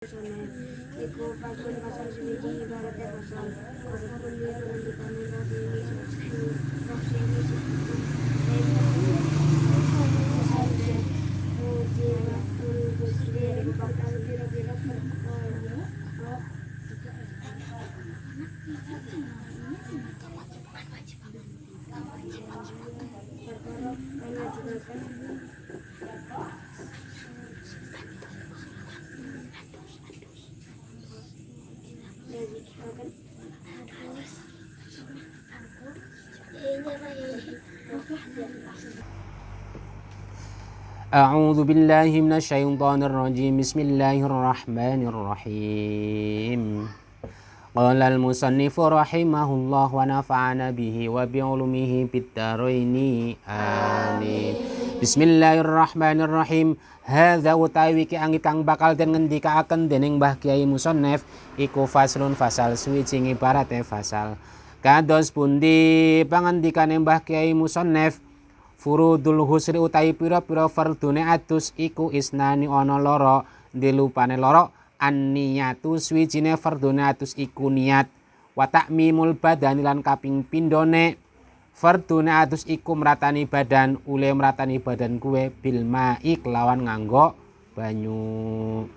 Iku fakun pasal suci ibaratnya pasal kota pundi pendidikan rofi ini suci rofi ini suci mujibatul gusti iku bakal biro-biro perkara mengajukan A'udzu billahi minasyaitonir rajim. Bismillahirrahmanirrahim. Qala al-musannifu rahimahullah wa nafa'ana bihi wa bi ulumihi fid dharaini. Amin. Bismillahirrahmanirrahim. Hadza utawi ki angit kang bakal den ngendikaaken dening Mbah Kyai Musannef iku faslun fasal suwijing ibarate fasal. Kados pundi pangandikane Mbah Kyai Musannef furudul husri utawi pira-pira fardune adus iku isnani ana loro dilupane loro anniyatu swijine fardune adus iku niat wa ta'mimul badani lan kaping pindhone fardune adus iku mratani badan ule mratani badan kuwe bil ma'i kelawan nganggo banyu.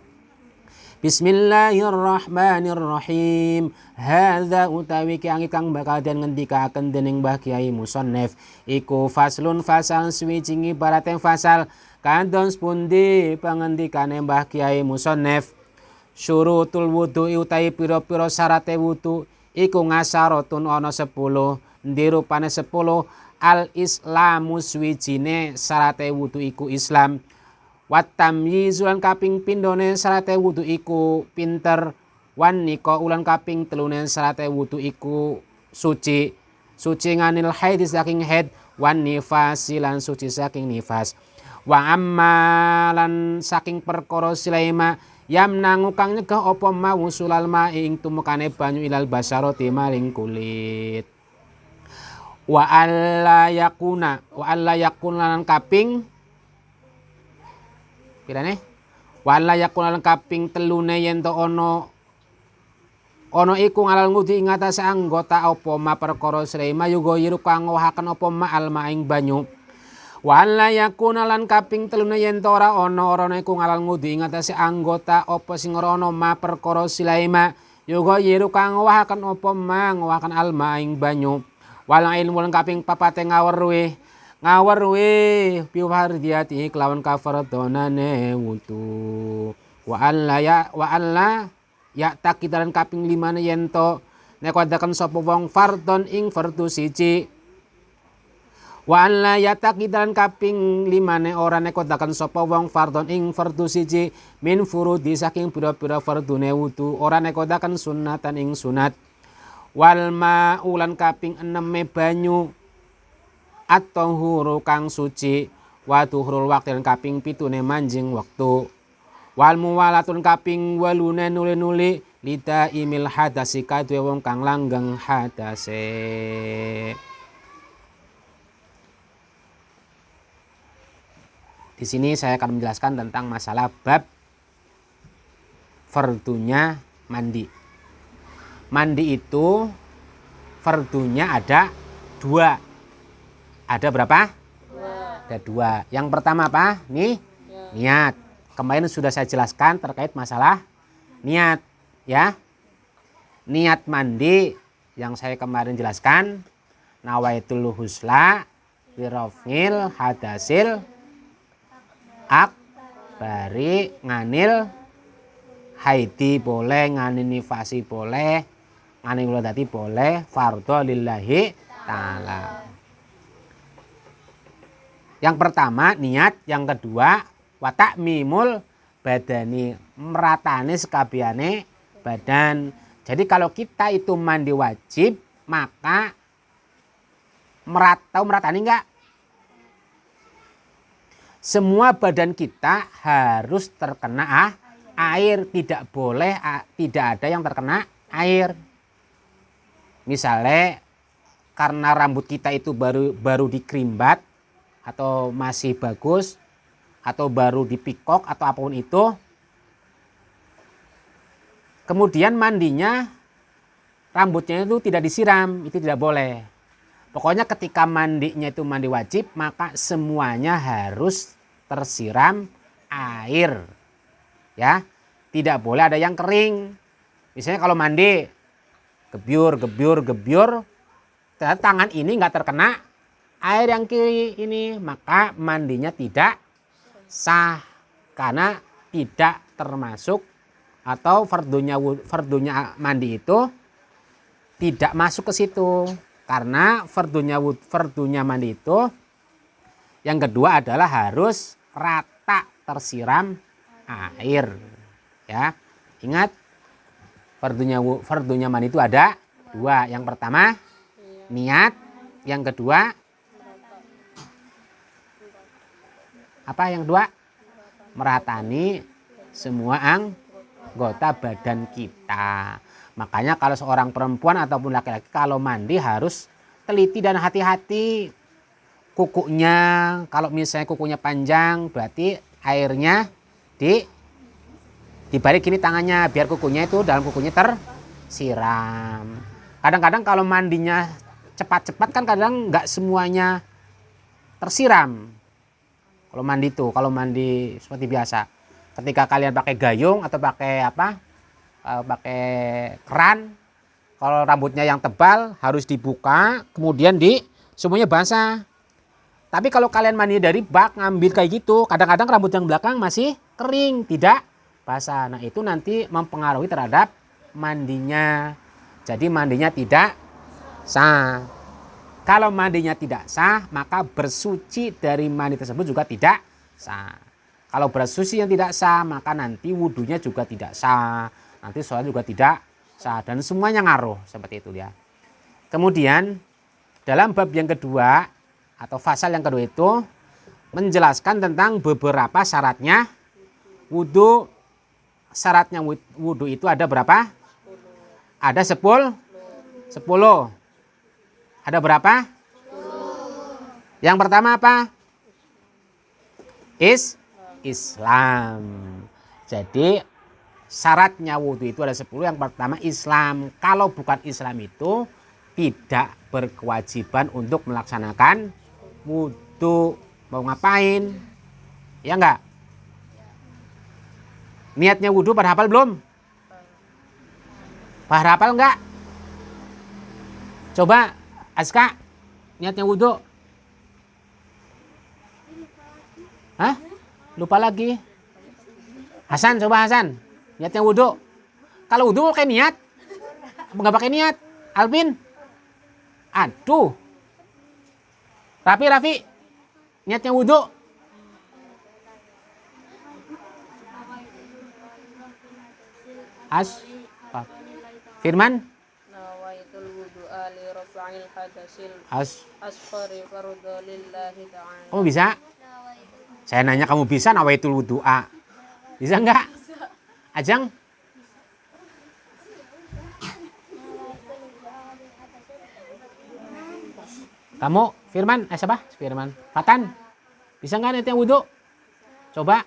Bismillahirrahmanirrahim. Hadza utawi ki angit kang bakal den ngendikaken dening Mbah Kyai Musannef iku faslun fasal swijing ibarate fasal kados pundi pangendikane Mbah Kyai Musannef syurutul wudu utawi pira-pira syarate wudu iku ngasaratun ana 10 ndirupane 10 al islamu swijine syarate wudu iku Islam wat tamyiz ulan kaping pindhone syarate wudu iku pinter wan nika ulan kaping telune syarate wudu iku suci nganil haid saking haid wan nifas lan suci saking nifas wa ammalan saking perkara silaima yamnangu kang nyegah apa ma wusulal ma ing tumekane banyu ilal basarati maring kulit wa alla yakuna lan kaping pirane wala yakun lan kaping telune yen to ana iku ngalal ngudi ing atase anggota apa ma perkara srema yuga yiru kang ngowahaken apa ma alma ing banyu wala yakun lan kaping telune yen to ora iku ngalal ngudi ing atase anggota apa sing ora ana ma perkara silaima yuga yiru kang ngowahaken apa ma ngowahaken alma ing banyu wala ilmu lan kaping papate ngawerwe biwardiyati kelawan kafardonane wudu wa alla ya takidaran kaping 5 yen to nek wadaken sapa wong fardon ing fardu siji wa alla ya takidaran kaping 5 ora nek wadaken sapa wong fardon ing fardu siji min furudi saking pira-pira fardune wudu ora nek wadaken sunatan ing sunat wal ma'ulan kaping 6 banyu at-tahuru kang suci wa tuhurul waqti lan kaping 7 manjing wektu wal muwalatun kaping 8 nuli-nuli lida imil hadasi kadhe wong kang langgeng hadase. Di sini saya akan menjelaskan tentang masalah bab fardunya mandi. Mandi itu fardunya ada 2. Ada berapa? 2. Ada 2. Yang pertama apa? Niat. Kemarin sudah saya jelaskan terkait masalah niat, ya. Niat mandi yang saya kemarin jelaskan nawaitul husla wirafil hadasil akbari nganil haidi boleh, nganil nifasi boleh, nganil wuladati boleh, fardhu lillahi ta'ala. Yang pertama niat, yang kedua watak mimul badani meratane sekabiane badan. Jadi kalau kita itu mandi wajib maka meratani enggak? Semua badan kita harus terkena air, tidak boleh tidak ada yang terkena air. Misalnya karena rambut kita itu baru dikrimbat atau masih bagus atau baru dipikok atau apapun itu, Kemudian mandinya rambutnya itu tidak disiram, itu tidak boleh. Pokoknya ketika mandinya itu mandi wajib, maka semuanya harus tersiram air. Ya, tidak boleh ada yang kering. Misalnya kalau mandi gebyur, ternyata tangan ini nggak terkena air yang kiri ini, maka mandinya tidak sah karena tidak termasuk atau fardunya mandi itu tidak masuk ke situ. Karena fardunya mandi itu yang kedua adalah harus rata tersiram air. Ya, ingat fardunya mandi itu ada dua. Yang pertama niat, yang kedua apa? Yang kedua meratani semua anggota badan kita. Makanya kalau seorang perempuan ataupun laki-laki kalau mandi harus teliti dan hati-hati. Kukunya, kalau misalnya kukunya panjang berarti airnya dibalik gini tangannya biar kukunya itu dalam kukunya tersiram. Kadang-kadang kalau mandinya cepat-cepat kan kadang nggak semuanya tersiram. Kalau mandi seperti biasa. Ketika kalian pakai gayung atau pakai pakai keran, kalau rambutnya yang tebal harus dibuka, kemudian semuanya basah. Tapi kalau kalian mandi dari bak ngambil kayak gitu, kadang-kadang rambut yang belakang masih kering, tidak basah. Nah itu nanti mempengaruhi terhadap mandinya. Jadi mandinya tidak sah. Kalau mandinya tidak sah, maka bersuci dari mandi tersebut juga tidak sah. Kalau bersuci yang tidak sah, maka nanti wudunya juga tidak sah. Nanti sholat juga tidak sah. Dan semuanya ngaruh seperti itu ya. Kemudian dalam bab yang kedua atau fasal yang kedua itu menjelaskan tentang beberapa syaratnya wudu. Syaratnya wudu itu ada berapa? Ada 10. Ada berapa? 10. Yang pertama apa? Islam. Jadi syaratnya wudu itu ada 10. Yang pertama Islam. Kalau bukan Islam itu tidak berkewajiban untuk melaksanakan wudu. Mau ngapain? Ya enggak? Niatnya wudu pada hafal belum? Pada hafal enggak? Coba Aska, niatnya wudu. Hah? Lupa lagi. Hasan, coba Hasan. Niatnya wudu. Kalau wudu pakai niat. Enggak pakai niat. Alvin. Aduh. Rafi. Niatnya wudu. Firman. Nawaitul wudu'a li raf'il hadasil asfari fardhu lillahi ta'ala. Kamu bisa? Saya nanya kamu bisa nawaitul wudu'a. Bisa enggak? Ajeng? Kamu Firman, siapa? Firman. Fatan. Bisa enggak niatnya wudu? Coba.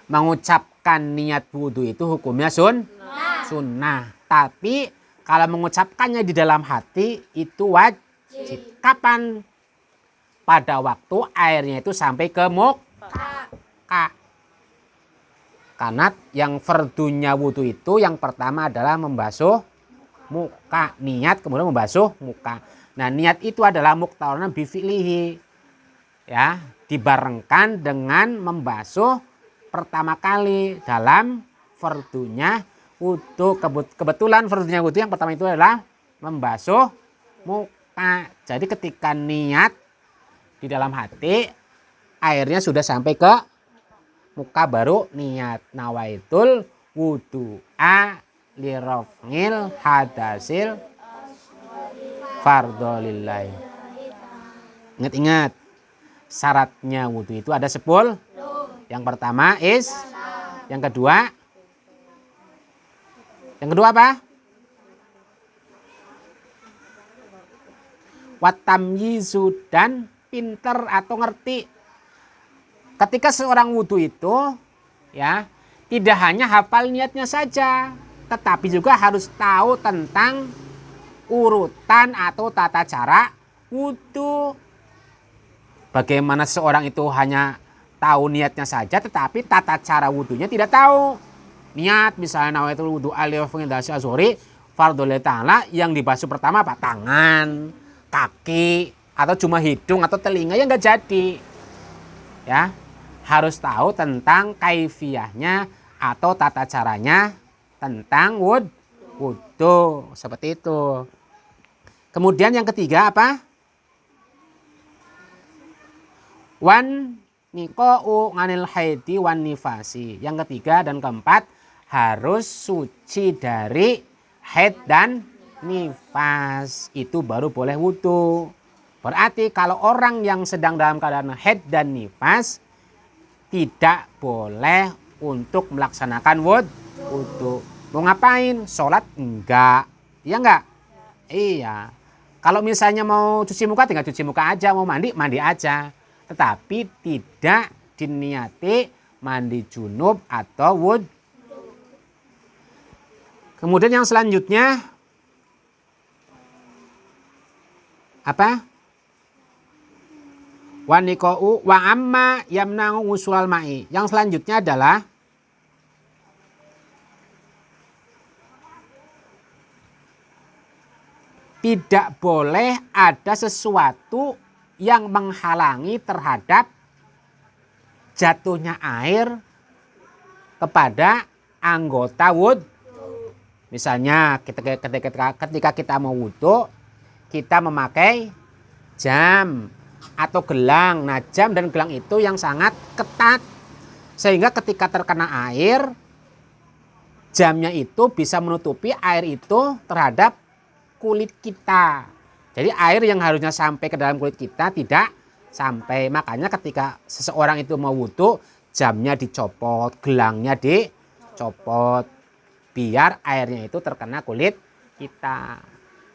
Mengucapkan niat wudu itu hukumnya sunnah. Tapi kalau mengucapkannya di dalam hati itu wajib. Kapan? Pada waktu airnya itu sampai ke muka. Karena yang fardunya wudu itu yang pertama adalah membasuh muka. Niat kemudian membasuh muka. Nah niat itu adalah muqtaronan bifi'lihi. Ya, dibarengkan dengan membasuh pertama kali dalam fardunya wudu. Kebetulan fardunya wudu yang pertama itu adalah membasuh muka. Jadi ketika niat di dalam hati airnya sudah sampai ke muka baru niat nawaitul wudu'a li raf'il hadasil fardholillahi. Ingat syaratnya wudu itu ada 10. Yang pertama yang kedua apa? Watamyizu dan pinter atau ngerti. ketika seorang wudhu itu ya tidak hanya hafal niatnya saja, tetapi juga harus tahu tentang urutan atau tata cara wudhu. Bagaimana seorang itu hanya tahu niatnya saja tetapi tata cara wudhunya tidak tahu. Niat misalnya nawaitul wudhu aliyofengidasi azhuri fardhu ta'ala, yang dibasuh pertama apa? Tangan, kaki, atau cuma hidung atau telinga, ya nggak jadi. Ya, harus tahu tentang kaifiyahnya atau tata caranya tentang wudhu. Seperti itu. Kemudian yang ketiga apa? Wan niqa'u nganil haidi wan nifasi. Yang ketiga dan keempat harus suci dari haid dan nifas. Itu baru boleh wudhu. Berarti kalau orang yang sedang dalam keadaan haid dan nifas tidak boleh untuk melaksanakan wudhu. Mau ngapain? Sholat enggak. Iya enggak? Iya. Kalau misalnya mau cuci muka tinggal cuci muka aja, mau mandi mandi aja. Tetapi tidak diniati mandi junub atau wudhu. Kemudian yang selanjutnya apa? Wa niqa'u wa amma yamna'u usulal ma'i. Yang selanjutnya adalah tidak boleh ada sesuatu yang menghalangi terhadap jatuhnya air kepada anggota wudhu. Misalnya ketika kita mau wudhu, kita memakai jam atau gelang. Nah, jam dan gelang itu yang sangat ketat, sehingga ketika terkena air, jamnya itu bisa menutupi air itu terhadap kulit kita. Jadi air yang harusnya sampai ke dalam kulit kita tidak sampai. Makanya ketika seseorang itu mau wudhu, jamnya dicopot, gelangnya dicopot, biar airnya itu terkena kulit kita.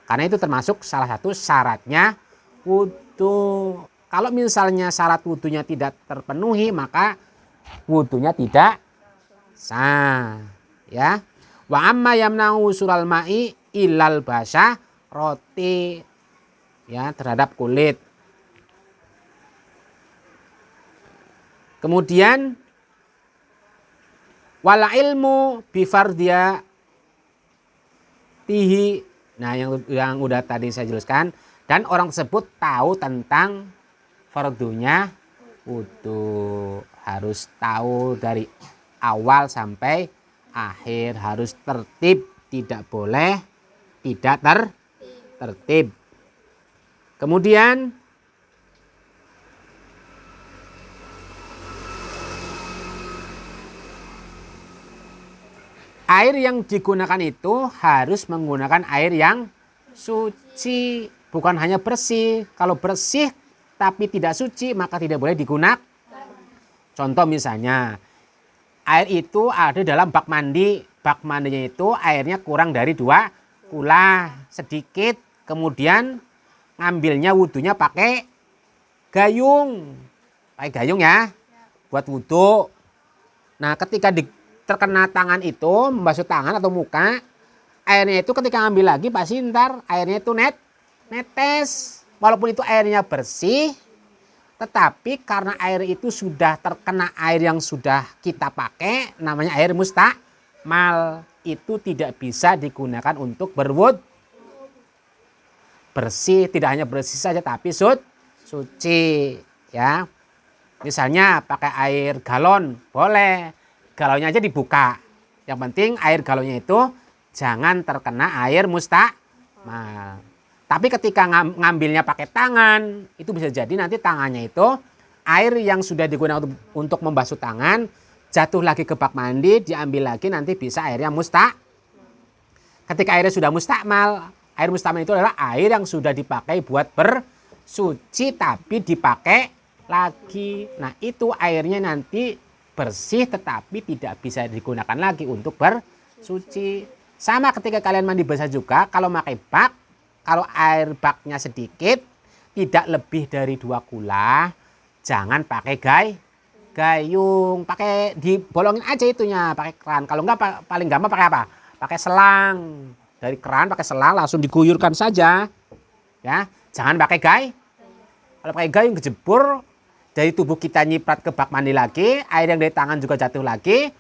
Karena itu termasuk salah satu syaratnya wudhu. Kalau misalnya syarat wudhunya tidak terpenuhi, maka wudhunya tidak sah. Ya. Wa amma yamna'u usulal ma'i ilal basah roti, ya, terhadap kulit. Kemudian wala ilmu bifardia tihi. Nah, yang udah tadi saya jelaskan, dan orang tersebut tahu tentang fardunya wudhu. Harus tahu dari awal sampai akhir, harus tertib, tidak boleh tidak tertib. Kemudian air yang digunakan itu harus menggunakan air yang suci, bukan hanya bersih. Kalau bersih tapi tidak suci maka tidak boleh digunakan. Contoh misalnya, air itu ada dalam bak mandi. Bak mandinya itu airnya kurang dari 2 kula, sedikit. Kemudian ngambilnya wudhunya pakai gayung. Pakai gayung ya, buat wudhu. Nah, ketika terkena tangan itu, membasuh tangan atau muka, airnya itu ketika ngambil lagi pasti ntar airnya itu netes. Walaupun itu airnya bersih, tetapi karena air itu sudah terkena air yang sudah kita pakai, namanya air mustakmal, itu tidak bisa digunakan untuk berwudhu. Bersih, tidak hanya bersih saja tapi suci, ya. Misalnya pakai air galon boleh, galonnya aja dibuka. Yang penting air galonnya itu jangan terkena air mustakmal. Tapi ketika ngambilnya pakai tangan, itu bisa jadi nanti tangannya itu air yang sudah digunakan untuk membasuh tangan jatuh lagi ke bak mandi, diambil lagi, nanti bisa airnya Ketika airnya sudah mustakmal, air mustakmal itu adalah air yang sudah dipakai buat bersuci tapi dipakai lagi. Nah, itu airnya nanti bersih tetapi tidak bisa digunakan lagi untuk bersuci. Sama ketika kalian mandi basah juga, kalau pakai bak, kalau air baknya sedikit, tidak lebih dari 2 kula, jangan pakai gayung, pakai dibolongin aja itunya, pakai keran. Kalau enggak paling gampang pakai apa? Pakai selang. Dari keran pakai selang langsung diguyurkan saja. Ya, jangan pakai Kalau pakai gayung kejebur, dari tubuh kita nyiprat ke bak mandi lagi, air yang dari tangan juga jatuh lagi,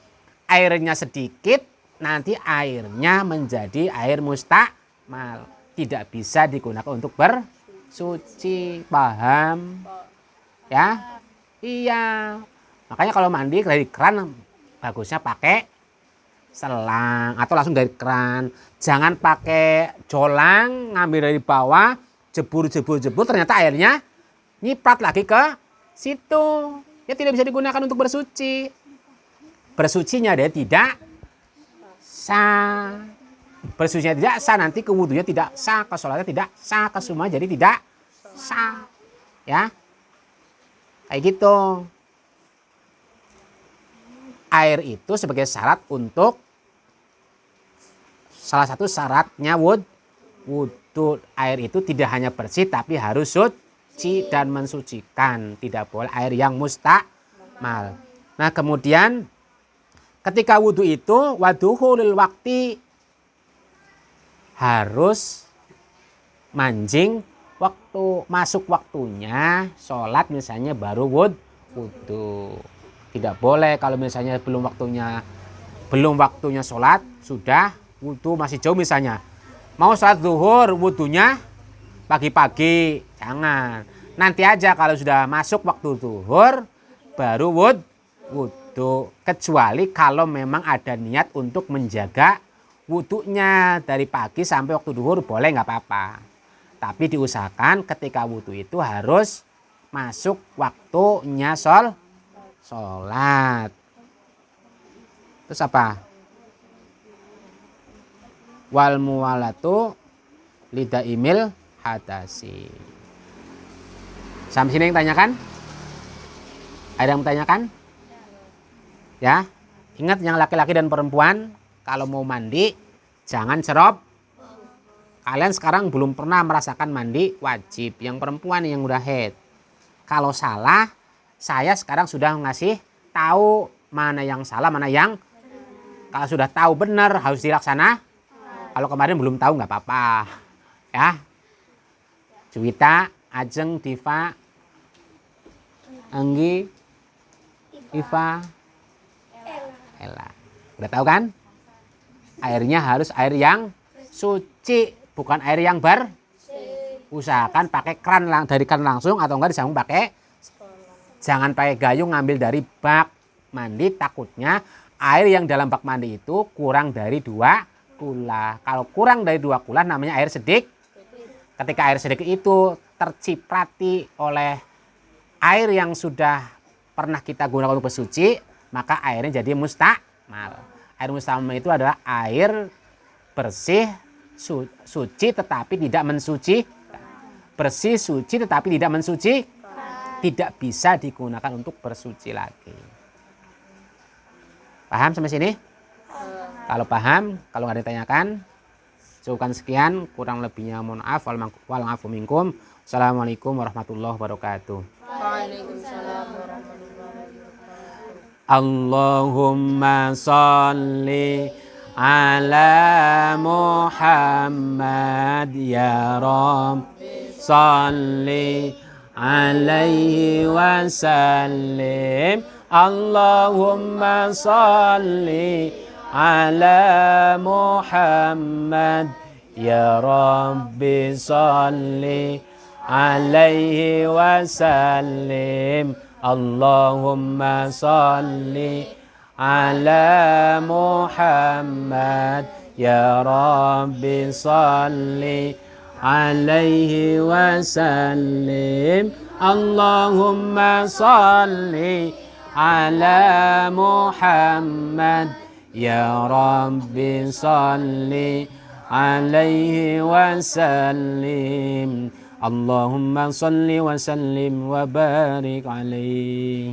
airnya sedikit, nanti airnya menjadi air mustakmal. Tidak bisa digunakan untuk bersuci, paham? Ya, iya. Makanya kalau mandi dari keran bagusnya pakai selang atau langsung dari keran. Jangan pakai jolang, ngambil dari bawah, jebur, ternyata airnya nyiprat lagi ke situ. Ya tidak bisa digunakan untuk bersuci. Bersucinya dia tidak sah. Bersucinya tidak sah, nanti kewudunya tidak sah, kesolatnya tidak sah, kesemua jadi tidak sah. Ya. Kayak gitu. Air itu sebagai syarat untuk salah satu syaratnya wudhu. Air itu tidak hanya bersih tapi harus suci dan mensucikan. Tidak boleh air yang mustakmal. Nah, kemudian ketika wudhu itu waduhulil wakti harus manjing waktu, masuk waktunya sholat misalnya baru wudhu. Tidak boleh kalau misalnya belum waktunya sholat sudah wudhu masih jauh misalnya. Mau sholat zuhur wudhunya pagi-pagi, jangan. Nanti aja kalau sudah masuk waktu zuhur baru wudhu. Kecuali kalau memang ada niat untuk menjaga wudhunya dari pagi sampai waktu zuhur boleh nggak apa-apa. Tapi diusahakan ketika wudhu itu harus masuk waktunya sholat. Terus apa? Wal muwalatu lidaimil hadasi. Sampai sini yang tanyakan? Ada yang tanyakan? Ya, ingat yang laki-laki dan perempuan kalau mau mandi jangan cerop. Kalian sekarang belum pernah merasakan mandi wajib. Yang perempuan yang udah haid. Kalau salah, saya sekarang sudah ngasih tahu mana yang salah, mana yang. Kalau sudah tahu benar harus dilaksana. Kalau kemarin belum tahu nggak apa-apa. Ya. Juwita, Ajeng, Diva, Anggi, Iva, Ella. Udah tahu kan? Airnya harus air yang suci, bukan air yang usahakan pakai keran dari keran langsung atau enggak disambung pakai. Jangan pakai gayung ngambil dari bak mandi, takutnya air yang dalam bak mandi itu kurang dari 2 kula. Kalau kurang dari 2 kula namanya air sedikit. Ketika air sedikit itu terciprati oleh air yang sudah pernah kita gunakan untuk bersuci, maka airnya jadi mustakmal. Air mustakmal itu adalah air bersih, suci tetapi tidak mensuci. Bersih, suci tetapi tidak mensuci. Tidak bisa digunakan untuk bersuci lagi. Paham sampai sini? Kalau paham, kalau nggak ditanyakan, cukupkan sekian. Kurang lebihnya mohon maaf. Wal minkum. Assalamualaikum warahmatullahi wabarakatuh. Waalaikumsalam warahmatullahi wabarakatuh. Allahumma sholli ala Muhammad ya Rabbi sholli alaihi wasallim. Allahumma sholli ala Muhammad ya Rabbi sholli alaihi wasallim. Allahumma sholli ala Muhammad ya Rabbi sholli alaihi wasallim. Allahumma sholli ala Muhammad ya Rabbi sholli alaihi wasallim. Allahumma sholli wa sallim wa barik alaihi.